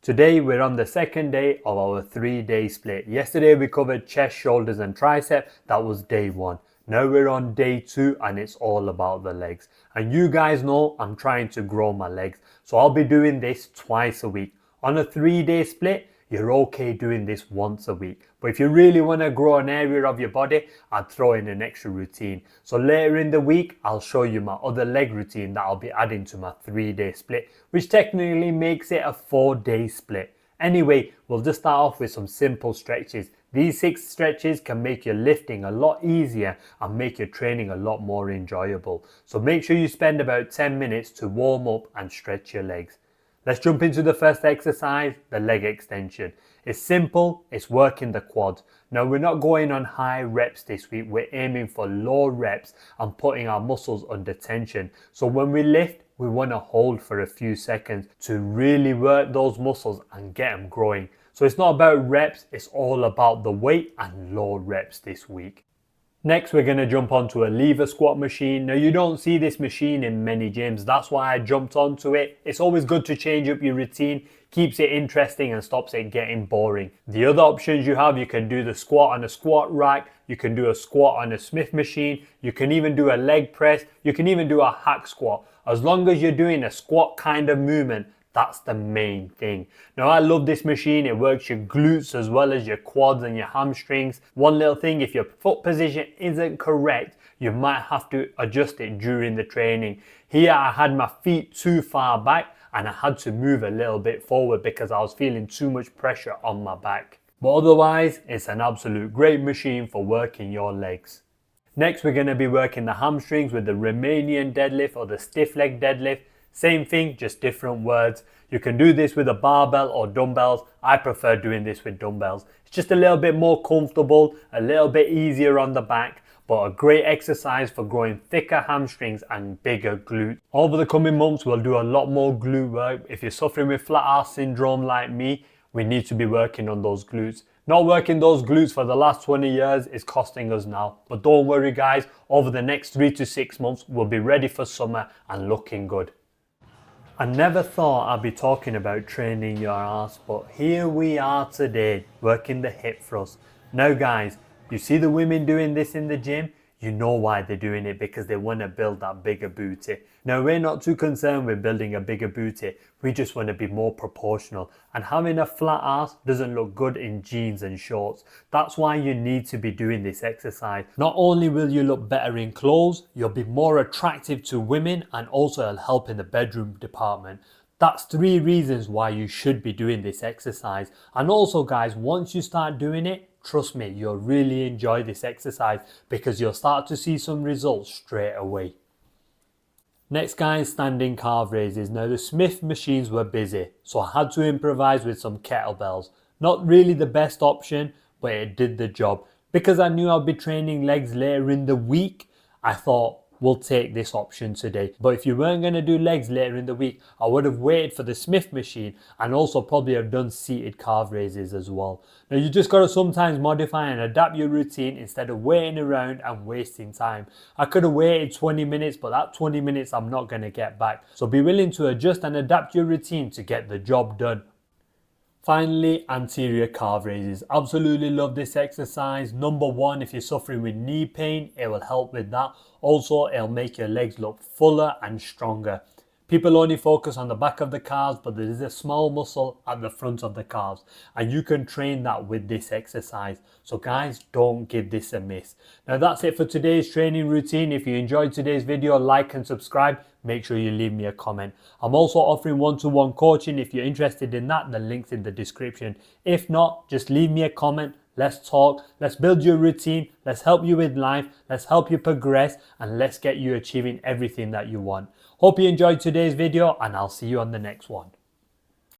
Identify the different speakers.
Speaker 1: Today we're on the second day of our 3-day split. Yesterday we covered chest, shoulders and tricep. That was day 1. Now we're on day 2 and it's all about the legs. And you guys know I'm trying to grow my legs. So I'll be doing this twice a week. On a 3-day split, you're okay doing this once a week. But if you really want to grow an area of your body, I'd throw in an extra routine. So later in the week, I'll show you my other leg routine that I'll be adding to my 3-day split, which technically makes it a 4-day split. Anyway, we'll just start off with some simple stretches. These 6 stretches can make your lifting a lot easier and make your training a lot more enjoyable. So make sure you spend about 10 minutes to warm up and stretch your legs. Let's jump into the first exercise, the leg extension. It's simple, it's working the quads. Now we're not going on high reps this week, we're aiming for low reps and putting our muscles under tension. So when we lift, we want to hold for a few seconds to really work those muscles and get them growing. So it's not about reps, it's all about the weight and low reps this week. Next, we're going to jump onto a lever squat machine. Now, you don't see this machine in many gyms. That's why I jumped onto it. It's always good to change up your routine. Keeps it interesting and stops it getting boring. The other options you have, you can do the squat on a squat rack. You can do a squat on a Smith machine. You can even do a leg press. You can even do a hack squat. As long as you're doing a squat kind of movement, that's the main thing. Now I love this machine. It works your glutes as well as your quads and your hamstrings. One little thing, if your foot position isn't correct, you might have to adjust it during the training. Here I had my feet too far back and I had to move a little bit forward because I was feeling too much pressure on my back. But otherwise, it's an absolute great machine for working your legs. Next, we're going to be working the hamstrings with the Romanian deadlift or the stiff leg deadlift. Same thing, just different words. You can do this with a barbell or dumbbells. I prefer doing this with dumbbells. It's just a little bit more comfortable, a little bit easier on the back, but a great exercise for growing thicker hamstrings and bigger glutes. Over the coming months, we'll do a lot more glute work. If you're suffering with flat ass syndrome like me, we need to be working on those glutes. Not working those glutes for the last 20 years is costing us now. But don't worry guys, over the next 3 to 6 months, we'll be ready for summer and looking good. I never thought I'd be talking about training your ass, but here we are today, working the hip thrust. Now guys, you see the women doing this in the gym? You know why they're doing it, because they want to build that bigger booty. Now we're not too concerned with building a bigger booty, we just want to be more proportional. And having a flat ass doesn't look good in jeans and shorts. That's why you need to be doing this exercise. Not only will you look better in clothes, you'll be more attractive to women and also it'll help in the bedroom department. That's 3 reasons why you should be doing this exercise. And also guys, once you start doing it, trust me, you'll really enjoy this exercise because you'll start to see some results straight away. Next guys, standing calf raises. Now the Smith machines were busy, so I had to improvise with some kettlebells. Not really the best option, but it did the job. Because I knew I'd be training legs later in the week, I thought, we'll take this option today. But if you weren't going to do legs later in the week, I would have waited for the Smith machine and also probably have done seated calf raises as well. Now you just got to sometimes modify and adapt your routine instead of waiting around and wasting time. I could have waited 20 minutes, but that 20 minutes I'm not going to get back. So be willing to adjust and adapt your routine to get the job done. Finally, anterior calf raises. Absolutely love this exercise. Number 1, if you're suffering with knee pain, it will help with that. Also, it'll make your legs look fuller and stronger. People only focus on the back of the calves, but there is a small muscle at the front of the calves and you can train that with this exercise. So guys, don't give this a miss. Now that's it for today's training routine. If you enjoyed today's video, like and subscribe. Make sure you leave me a comment. I'm also offering one-to-one coaching. If you're interested in that, the link's in the description. If not, just leave me a comment. Let's talk, let's build your routine, let's help you with life, let's help you progress, and let's get you achieving everything that you want. Hope you enjoyed today's video and I'll see you on the next one.